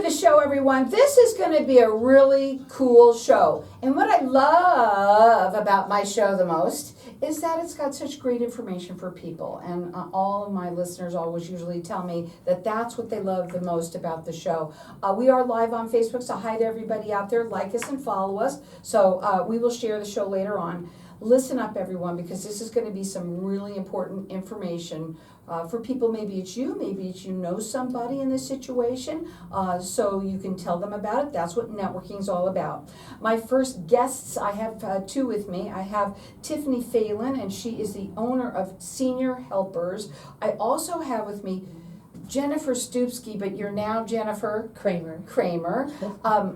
the show, everyone. This is going to be a really cool show. And what I love about my show the most is that it's got such great information for people. And all of my listeners always usually tell me that that's what they love the most about the show. We are live on Facebook, so hi to everybody out there. Like us and follow us. So we will share the show later on. Listen up, everyone, because this is going to be some really important information for people. Maybe it's you know somebody in this situation, so you can tell them about it. That's what networking is all about. My first guests, I have two with me. I have Tiffany Phelan, and she is the owner of Senior Helpers. I also have with me Jennifer Stupski, but you're now Jennifer Kramer,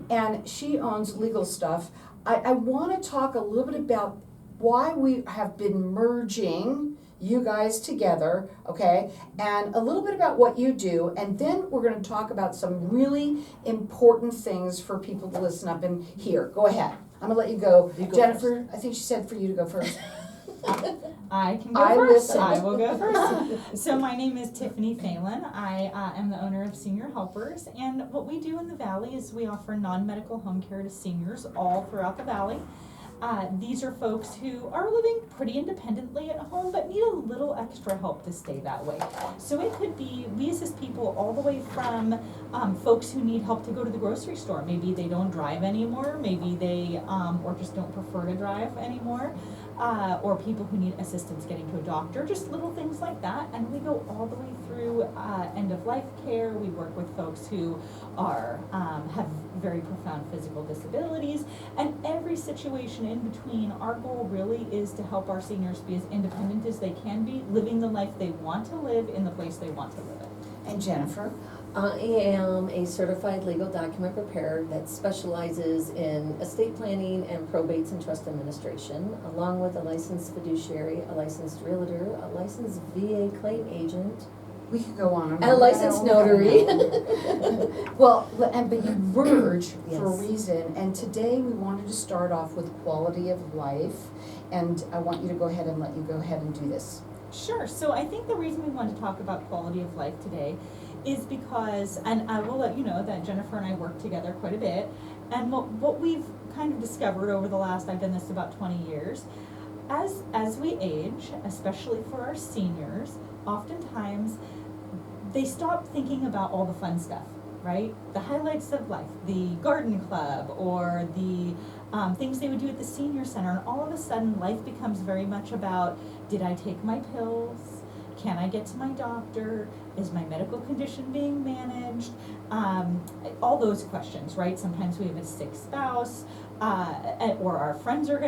and she owns Legal Stuff. I want to talk a little bit about why we have been merging you guys together, okay, and a little bit about what you do, and then we're going to talk about some really important things for people to listen up and hear. Go ahead. I'm going to let you go. Jennifer, first. I think she said for you to go first. I can go first. Listen. I will go first. So my name is Tiffany Phelan. I am the owner of Senior Helpers, and what we do in the Valley is we offer non-medical home care to seniors all throughout the Valley. These are folks who are living pretty independently at home but need a little extra help to stay that way. So it could be, we assist people all the way from folks who need help to go to the grocery store. Maybe they don't drive anymore, maybe they, or just don't prefer to drive anymore, or people who need assistance getting to a doctor, just little things like that. And we go all the way through end-of-life care. We work with folks who are, have very profound physical disabilities, and every situation in between. Our goal really is to help our seniors be as independent as they can be, living the life they want to live in the place they want to live in. And Jennifer? I am a certified legal document preparer that specializes in estate planning and probates and trust administration, along with a licensed fiduciary, a licensed realtor, a licensed VA claim agent, We could go on. and a licensed notary. Well, but you merge for a Yes. reason, and today we wanted to start off with quality of life, and I want you to go ahead and let you go ahead and do this. Sure. So I think the reason we want to talk about quality of life today is because, and I will let you know that Jennifer and I work together quite a bit, and what we've kind of discovered over the last, I've done this about 20 years, as we age, especially for our seniors, oftentimes they stop thinking about all the fun stuff, right? The highlights of life, the garden club, or the things they would do at the senior center, and all of a sudden life becomes very much about, did I take my pills? Can I get to my doctor? Is my medical condition being managed? All those questions, right? Sometimes we have a sick spouse, or our friends are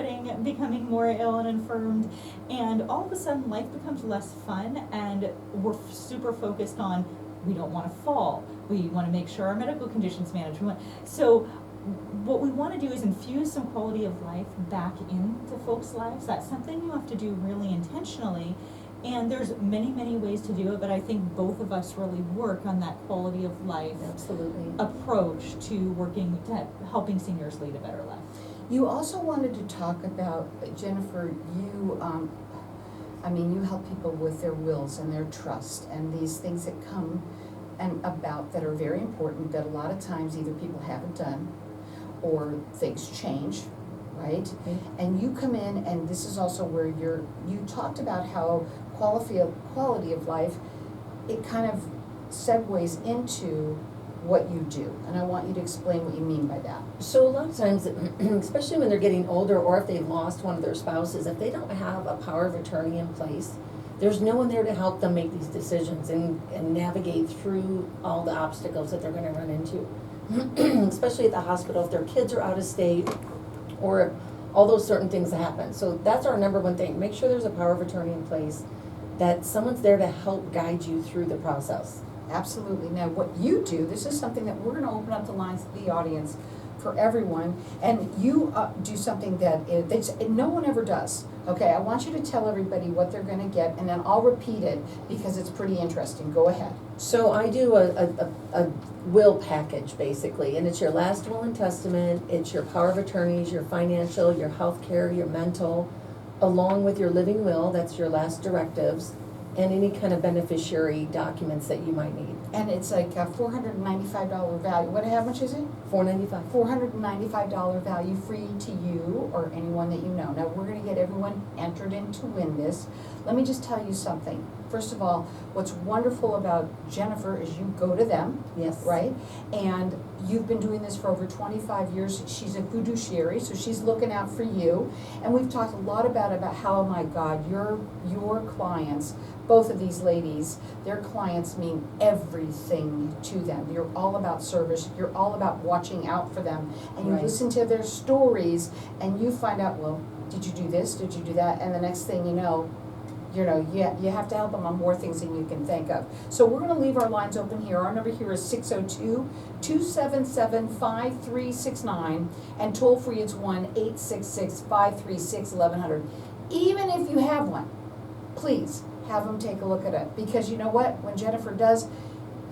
becoming more ill and infirmed, and all of a sudden life becomes less fun, and we're super focused on, we don't want to fall. We want to make sure our medical condition's managed. So what we want to do is infuse some quality of life back into folks' lives. That's something you have to do really intentionally. And there's many, many ways to do it, but I think both of us really work on that quality of life Absolutely. approach to helping seniors lead a better life. You also wanted to talk about, Jennifer, you help people with their wills and their trust and these things that come and about that are very important that a lot of times either people haven't done or things change, right? Okay. And you come in, and this is also where you talked about how quality of life, it kind of segues into what you do, and I want you to explain what you mean by that. So a lot of times, especially when they're getting older, or if they've lost one of their spouses, if they don't have a power of attorney in place, there's no one there to help them make these decisions and navigate through all the obstacles that they're going to run into, especially at the hospital if their kids are out of state, or if all those certain things happen. So that's our number one thing. Make sure there's a power of attorney in place, that someone's there to help guide you through the process. Absolutely. Now, what you do, this is something that we're going to open up the lines to the audience for everyone, and you do something that no one ever does. Okay, I want you to tell everybody what they're going to get, and then I'll repeat it because it's pretty interesting. Go ahead. So I do a will package, basically, and it's your last will and testament, it's your power of attorneys, your financial, your health care, your mental, along with your living will, that's your last directives, and any kind of beneficiary documents that you might need. And it's like a $495 value. How much is it? $495. $495 value, free to you or anyone that you know. Now, we're gonna get everyone entered in to win this. Let me just tell you something. First of all, what's wonderful about Jennifer is you go to them, Yes. right? And you've been doing this for over 25 years. She's a fiduciary, so she's looking out for you. And we've talked a lot about how, oh my God, your clients, both of these ladies, their clients mean everything to them. You're all about service. You're all about watching out for them. And you Right. listen to their stories and you find out, well, did you do this? Did you do that? And the next thing you know, you have to help them on more things than you can think of. So we're gonna leave our lines open here. Our number here is 602-277-5369, and toll free it's 1-866-536-1100. Even if you have one, please have them take a look at it, because you know what? When Jennifer does,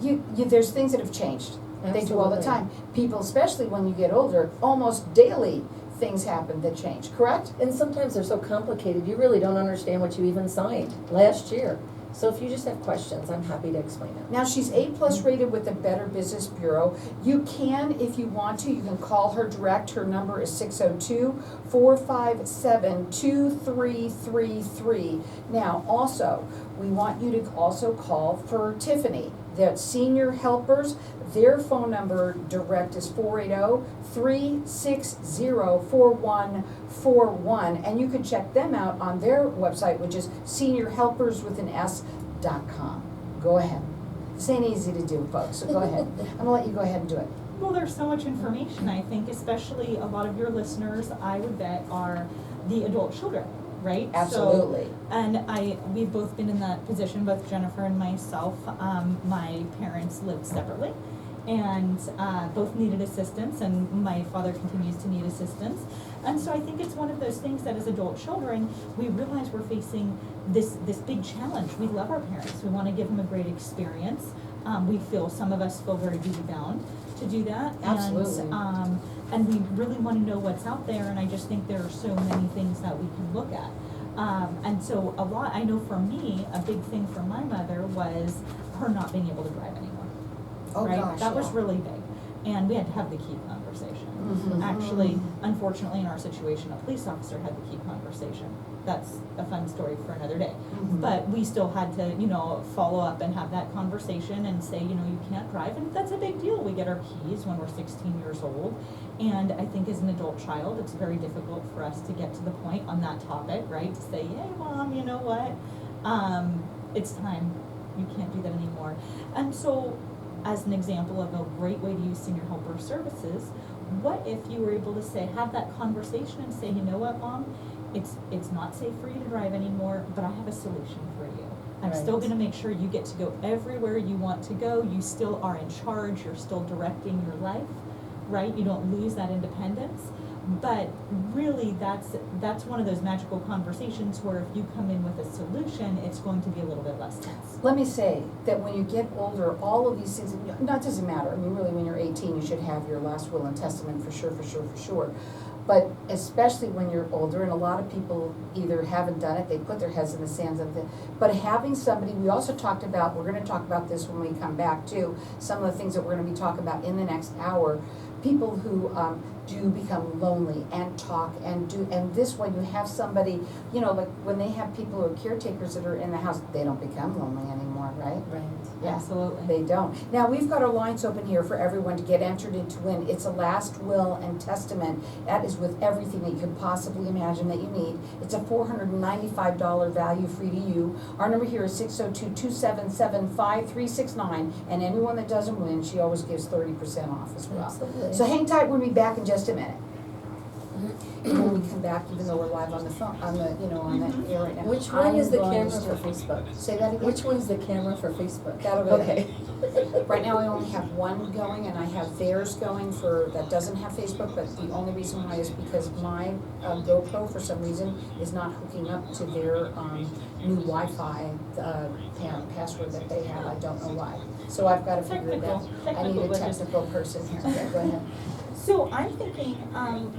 there's things that have changed. They do all the Absolutely. time. People, especially when you get older, almost daily things happen that change, correct? And sometimes they're so complicated, you really don't understand what you even signed last year. So if you just have questions, I'm happy to explain it. Now, she's A+ rated with the Better Business Bureau. You can, if you want to, you can call her direct. Her number is 602-457-2333. Now, also, we want you to also call for Tiffany. The senior helpers, their phone number direct is 480-360-4141. And you can check them out on their website, which is seniorhelpers.com. Go ahead. This ain't easy to do, folks, so go ahead. I'm gonna let you go ahead and do it. Well, there's so much information. I think especially a lot of your listeners, I would bet, are the adult children, right? Absolutely. So, and we've both been in that position, both Jennifer and myself. My parents lived separately and both needed assistance, and my father continues to need assistance. And so I think it's one of those things that as adult children, we realize we're facing this big challenge. We love our parents. We want to give them a great experience. Some of us feel very duty bound to do that. Absolutely. And we really want to know what's out there, and I just think there are so many things that we can look at. And so I know for me, a big thing for my mother was her not being able to drive anymore. Oh, Right? gosh, That was yeah. really big. And we had to have the key conversation. Mhm. Actually, unfortunately, in our situation, a police officer had the key conversation. That's a fun story for another day. Mhm. But we still had to, follow up and have that conversation and say, you can't drive. And that's a big deal. We get our keys when we're 16 years old. And I think as an adult child, it's very difficult for us to get to the point on that topic, right? To say, hey, Mom, you know what? It's time. You can't do that anymore. And so, as an example of a great way to use senior helper services, what if you were able to have that conversation and say, you know what, Mom, it's not safe for you to drive anymore, but I have a solution for you. I'm Right. still gonna make sure you get to go everywhere you want to go. You still are in charge, you're still directing your life, right? You don't lose that independence. But really, that's one of those magical conversations where if you come in with a solution, it's going to be a little bit less tense. Let me say that when you get older, all of these things, that doesn't matter. I mean, really, when you're 18, you should have your last will and testament for sure. But especially when you're older, and a lot of people either haven't done it, they put their heads in the sand of it. But having somebody, we also talked about, we're gonna talk about this when we come back too, some of the things that we're gonna be talking about in the next hour. People who do become lonely and talk and this when you have somebody, like when they have people who are caretakers that are in the house, they don't become lonely anymore, right? Right. Yeah, Absolutely. they don't. Now, we've got our lines open here for everyone to get entered in to win. It's a last will and testament. That is with everything that you could possibly imagine that you need. It's a $495 value, free to you. Our number here is 602-277-5369, and anyone that doesn't win, she always gives 30% off as well. Absolutely. So hang tight, we'll be back in just a minute. And when we come back, even though we're live on the phone, on the air right now. Which one is the I'm going camera to for Facebook? Say that again? Which one's the camera for Facebook? That'll be Okay. Right now, I only have one going, and I have theirs going that doesn't have Facebook, but the only reason why is because my GoPro, for some reason, is not hooking up to their new Wi-Fi password that they have. I don't know why. So I've got to figure it out. I need a Technical glitches. technical person here. Yeah, go ahead. So I'm thinking,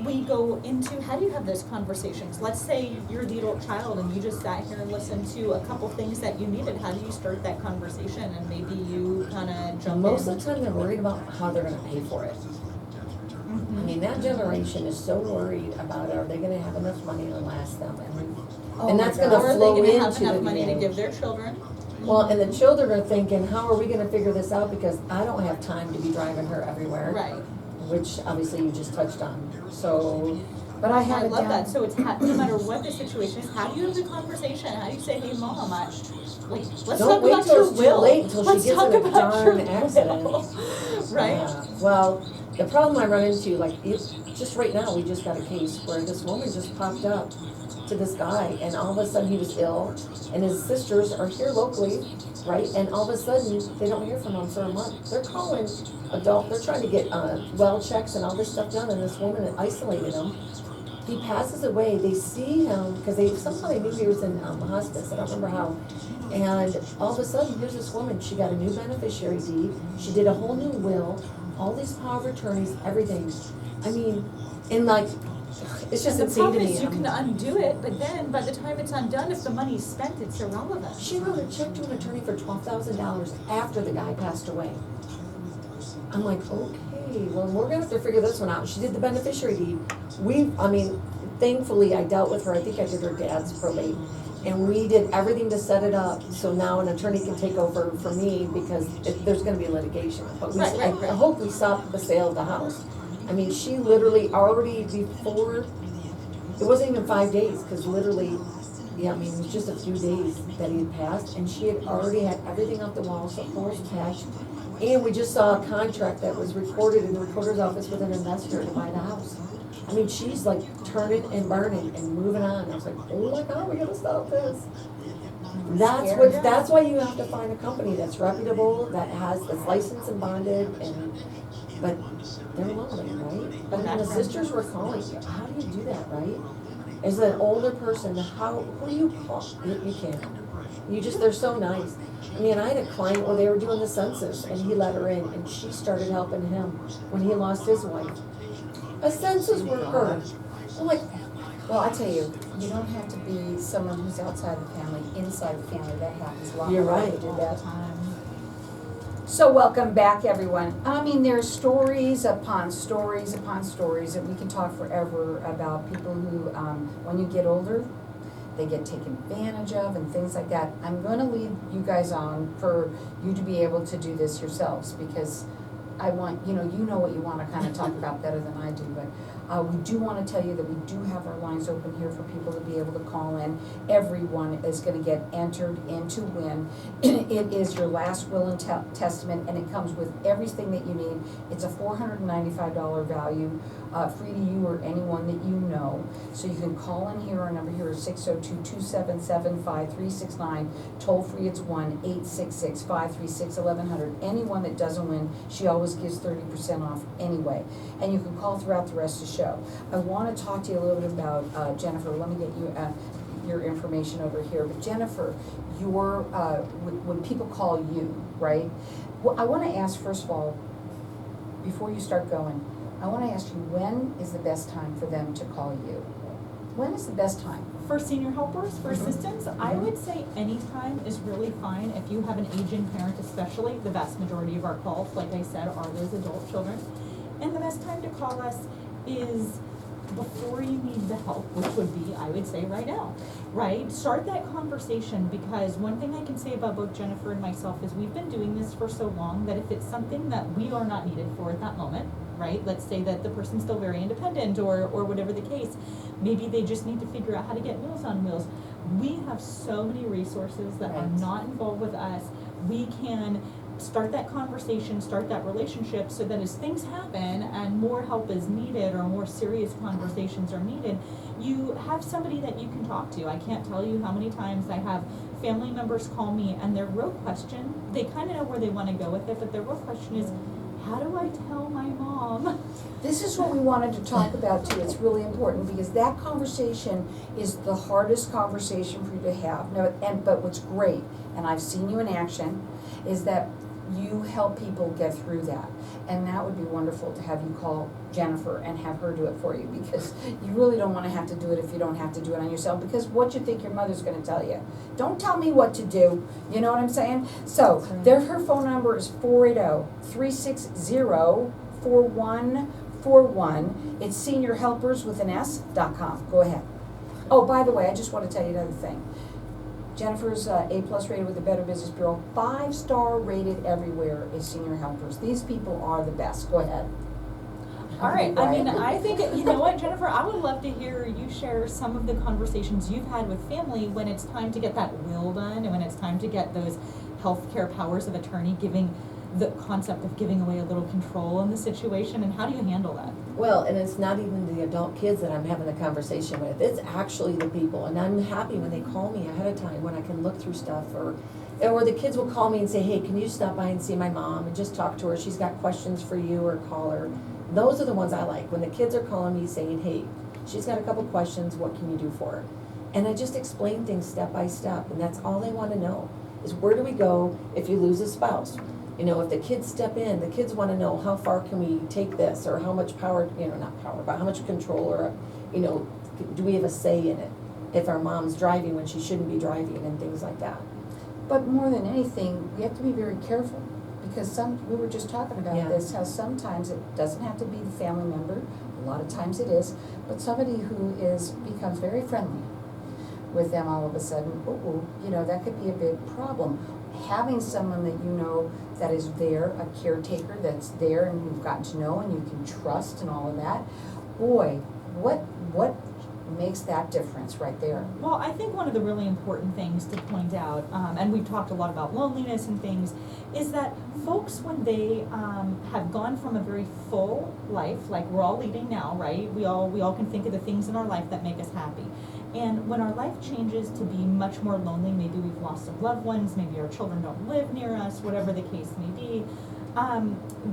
we go into, how do you have those conversations? Let's say you're the adult child and you just sat here and listened to a couple things that you needed. How do you start that conversation? And maybe you kind of jump Most in. of the time, they're worried about how they're gonna pay for it. I mean, that generation is so worried about, are they gonna have enough money to last them? And that's my gonna God. Or are flow they gonna have into the enough money to beginning. give their children? Well, and the children are thinking, how are we gonna figure this out, because I don't have time to be driving her everywhere. Right. Which obviously you just touched on, so. But I have I it love down. that. So it's no matter what the situation is, how do you have the conversation? How do you say, hey, Mom, like, let's Don't talk wait about till your it's too will. late until she Let's gets talk in a about your darn accident. will. Right? Yeah. Well, the problem I run into, like, just right now, we just got a case where this woman just popped up to this guy, and all of a sudden he was ill, and his sisters are here locally, right? And all of a sudden, they don't hear from him for a month. They're calling they're trying to get well checks and all this stuff done, and this woman isolated him. He passes away. They see him because somehow they knew he was in hospice. I don't remember how. And all of a sudden, here's this woman. She got a new beneficiary deed. She did a whole new will. All these power of attorneys, everything. I mean, and like, it's just And the insane to problem me. is you can undo it, but then by the time it's undone, if the money's spent, it's irrelevant. She wrote a check to an attorney for $12,000 after the guy passed away. I'm like, okay, well, we're gonna have to figure this one out. She did the beneficiary deed. Thankfully, I dealt with her. I think I did her dad's probate. And we did everything to set it up, so now an attorney can take over for me, because there's gonna be litigation. But Right. I hope we stop the sale of the house. I mean, she literally already before, it wasn't even 5 days, because literally, yeah, I mean, it was just a few days that he had passed, and she had already had everything off the wall, so force cash. And we just saw a contract that was recorded in the recorder's office with an investor to buy the house. I mean, she's like turning and burning and moving on. I was like, oh my God, we gotta stop this. That's why you have to find a company that's reputable, that's licensed and bonded, but they're lonely, right? But I mean, the sisters were calling, how do you do that, right? As an older person, who do you call? You can't. They're so nice. I mean, I had a client where they were doing the census, and he let her in, and she started helping him when he lost his wife. A census worker. I'm like, Well, I tell you, you don't have to be someone who's outside the family, inside the family. That happens a lot. You're more right. to do that. So welcome back, everyone. I mean, there's stories upon stories upon stories, and we can talk forever about people who, when you get older, they get taken advantage of and things like that. I'm going to lead you guys on for you to be able to do this yourselves, because I want, you know what you want to kind of talk about better than I do, but we do want to tell you that we do have our lines open here for people to be able to call in. Everyone is going to get entered in to win. It is your last will and testament, and it comes with everything that you need. It's a $495 value, free to you or anyone that you know. So you can call in here. Our number here is 602-277-5369. Toll free, it's 1-866-536-1100. Anyone that doesn't win, she always gives 30% off anyway. And you can call throughout the rest of the show. I want to talk to you a little bit about Jennifer. Let me get you your information over here. But Jennifer, when people call you, right? Well, I want to ask, first of all, before you start going, I want to ask you, when is the best time for them to call you? When is the best time? For senior helpers, for assistants, I would say any time is really fine. If you have an aging parent especially, the vast majority of our calls, like I said, are those adult children. And the best time to call us is before you need the help, which would be, I would say, right now, right? Start that conversation, because one thing I can say about both Jennifer and myself is we've been doing this for so long that if it's something that we are not needed for at that moment, right? Let's say that the person's still very independent or whatever the case, maybe they just need to figure out how to get Meals on Wheels. We have so many resources that are not involved with us. We can start that conversation, start that relationship, so that as things happen and more help is needed or more serious conversations are needed, you have somebody that you can talk to. I can't tell you how many times I have family members call me and their real question, they kind of know where they want to go with it, but their real question is, how do I tell my mom? This is what we wanted to talk about too. It's really important, because that conversation is the hardest conversation for you to have. But what's great, and I've seen you in action, is that you help people get through that. And that would be wonderful to have you call Jennifer and have her do it for you, because you really don't wanna have to do it if you don't have to do it on yourself, because what you think your mother's gonna tell you? Don't tell me what to do, you know what I'm saying? So, That's right. her phone number is 480-360-4141. It's seniorhelpers.com. Go ahead. Oh, by the way, I just wanna tell you another thing. Jennifer's A+ rated with the Better Business Bureau, 5-star rated everywhere is Senior Helpers. These people are the best. Go ahead. All right, I mean, Right. I think, you know what, Jennifer, I would love to hear you share some of the conversations you've had with family when it's time to get that will done and when it's time to get those healthcare powers of attorney, giving the concept of giving away a little control in the situation, and how do you handle that? Well, and it's not even the adult kids that I'm having a conversation with, it's actually the people, and I'm happy when they call me ahead of time, when I can look through stuff, or the kids will call me and say, hey, can you stop by and see my mom, and just talk to her, she's got questions for you, or call her. Those are the ones I like, when the kids are calling me saying, hey, she's got a couple questions, what can you do for her? And I just explain things step by step, and that's all they wanna know, is where do we go if you lose a spouse? You know, if the kids step in, the kids wanna know how far can we take this, or how much power, not power, but how much control, or, do we have a say in it? If our mom's driving when she shouldn't be driving, and things like that. But more than anything, we have to be very careful, because we were just talking about Yeah. this, how sometimes it doesn't have to be the family member, a lot of times it is, but somebody who becomes very friendly with them all of a sudden, that could be a big problem. Having someone that you know that is there, a caretaker that's there and you've gotten to know and you can trust and all of that, boy, what makes that difference right there? Well, I think one of the really important things to point out, and we've talked a lot about loneliness and things, is that folks, when they have gone from a very full life, like we're all leading now, right? We all can think of the things in our life that make us happy. And when our life changes to be much more lonely, maybe we've lost some loved ones, maybe our children don't live near us, whatever the case may be,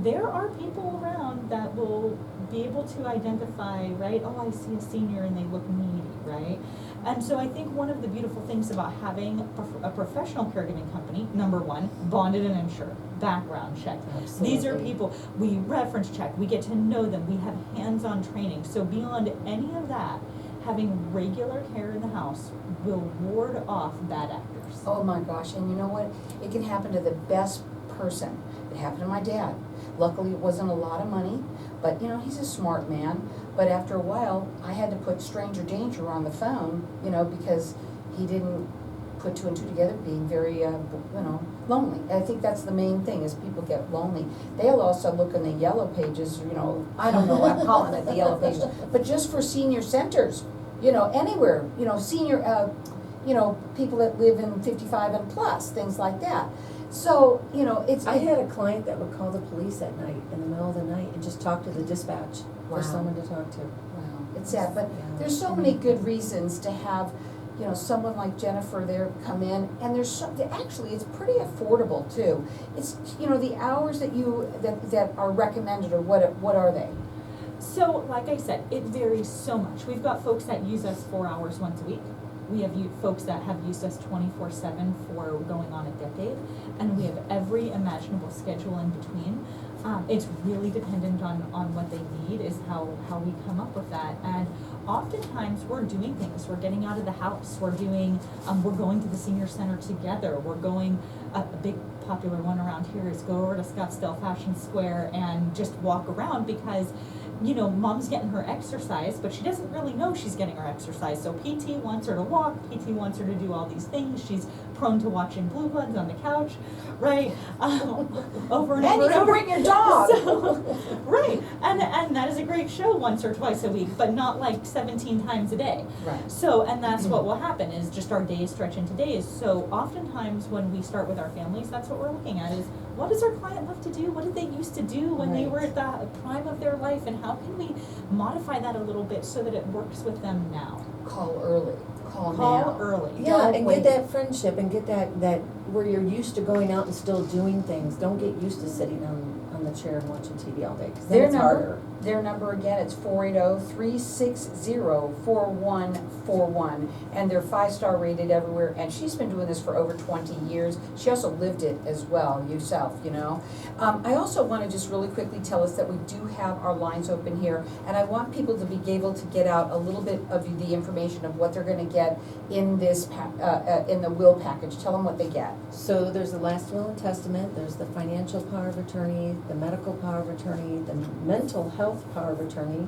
there are people around that will be able to identify, right, oh, I see a senior and they look needy, right? And so I think one of the beautiful things about having a professional caregiving company, number one, bonded and insured, background check. Absolutely. These are people, we reference check, we get to know them, we have hands-on training. So beyond any of that, having regular care in the house will ward off bad actors. Oh my gosh, and you know what? It can happen to the best person. It happened to my dad. Luckily, it wasn't a lot of money, but he's a smart man. But after a while, I had to put stranger danger on the phone, because he didn't put two and two together, being very, lonely. And I think that's the main thing, is people get lonely. They'll also look in the yellow pages, I don't know, I'm calling it the yellow pages, but just for senior centers, anywhere, senior, people that live in 55 and plus, things like that. So, I had a client that would call the police at night, in the middle of the night, and just talk to the dispatch Wow. for someone to talk to. Wow, it's sad, but Yeah. there's so many good reasons to have, someone like Jennifer there come in, and actually, it's pretty affordable too. It's, the hours that that are recommended, or what are they? So, like I said, it varies so much. We've got folks that use us 4 hours once a week. We have folks that have used us 24/7 for going on a decade, and we have every imaginable schedule in between. It's really dependent on what they need, is how we come up with that. And oftentimes we're doing things. We're getting out of the house. We're doing, we're going to the senior center together. We're going, a big popular one around here is go over to Scottsdale Fashion Square and just walk around, because mom's getting her exercise, but she doesn't really know she's getting her exercise. So PT wants her to walk, PT wants her to do all these things. She's prone to watching Blue Bloods on the couch, right? Over and And over you can over. bring your dog. So, right, and that is a great show once or twice a week, but not like 17 times a day. Right. So, and that's what will happen, is just our days stretch into days. So oftentimes when we start with our families, that's what we're looking at, is what does our client love to do? What did they used to do when they Right. were at the prime of their life? And how can we modify that a little bit so that it works with them now? Call early, call now. Call early. Yeah, Don't and wait. get that friendship, and get that where you're used to going out and still doing things. Don't get used to sitting on on the chair and watching TV all day, because then Their it's number, harder. their number again, it's 480-360-4141, and they're 5-star rated everywhere, and she's been doing this for over 20 years. She also lived it as well, yourself, you know. I also want to just really quickly tell us that we do have our lines open here, and I want people to be able to get out a little bit of the information of what they're going to get in this, in the will package. Tell them what they get. So there's the last will and testament, there's the financial power of attorney, the medical power of attorney, the mental health power of attorney,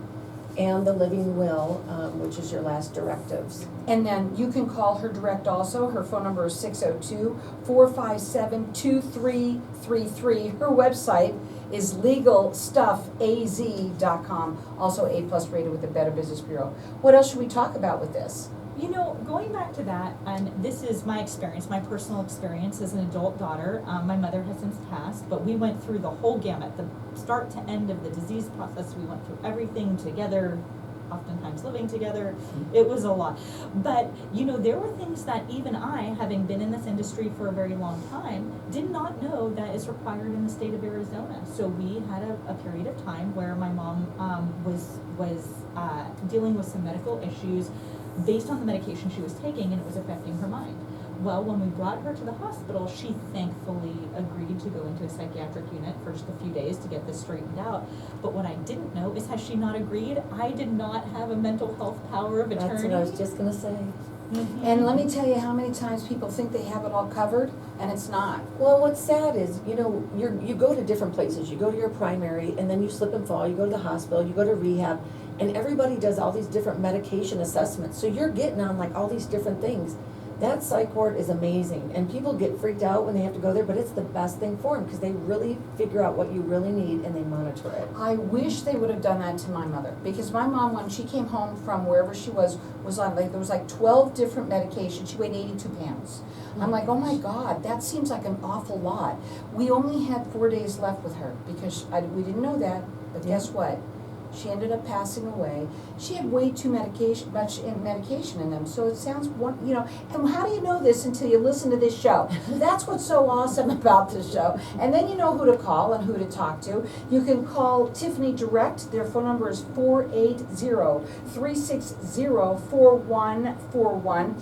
and the living will, which is your last directives. And then you can call her direct also. Her phone number is 602-457-2333. Her website is legalstuffaz.com, also A+ rated with the Better Business Bureau. What else should we talk about with this? You know, going back to that, and this is my experience, my personal experience as an adult daughter. My mother has since passed, but we went through the whole gamut, the start to end of the disease process. We went through everything together, oftentimes living together. It was a lot. But, you know, there were things that even I, having been in this industry for a very long time, did not know that is required in the state of Arizona. So we had a period of time where my mom was dealing with some medical issues based on the medication she was taking, and it was affecting her mind. Well, when we brought her to the hospital, she thankfully agreed to go into a psychiatric unit for just a few days to get this straightened out. But what I didn't know is, had she not agreed, I did not have a mental health power of attorney. That's what I was just gonna say. Mhm. And let me tell you how many times people think they have it all covered, and it's not. Well, what's sad is, you know, you go to different places. You go to your primary, and then you slip and fall. You go to the hospital. You go to rehab, and everybody does all these different medication assessments. So you're getting on like all these different things. That psych ward is amazing, and people get freaked out when they have to go there, but it's the best thing for them because they really figure out what you really need and they monitor it. I wish they would have done that to my mother, because my mom, when she came home from wherever she was on like, there was like 12 different medications. She weighed 82 pounds. I'm like, oh my God, that seems like an awful lot. We only had 4 days left with her because we didn't know that, but guess what? She ended up passing away. She had way too much medication in them. So it sounds, you know, and how do you know this until you listen to this show? That's what's so awesome about this show. And then you know who to call and who to talk to. You can call Tiffany direct. Their phone number is 480-360-4141.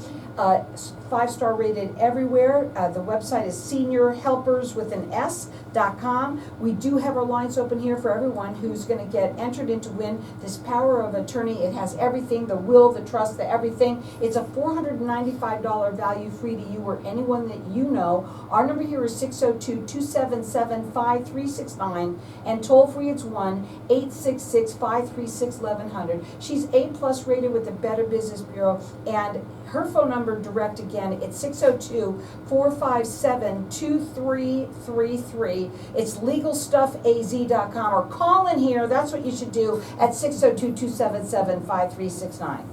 5-star rated everywhere. The website is seniorhelperswithan.s.com. We do have our lines open here for everyone who's going to get entered in to win this power of attorney. It has everything, the will, the trust, the everything. It's a $495 value, free to you or anyone that you know. Our number here is 602-277-5369, and toll free it's 1-866-536-1100. She's A+ rated with the Better Business Bureau, and her phone number direct again, it's 602-457-2333. It's legalstuffaz.com, or call in here, that's what you should do, at 602-277-5369.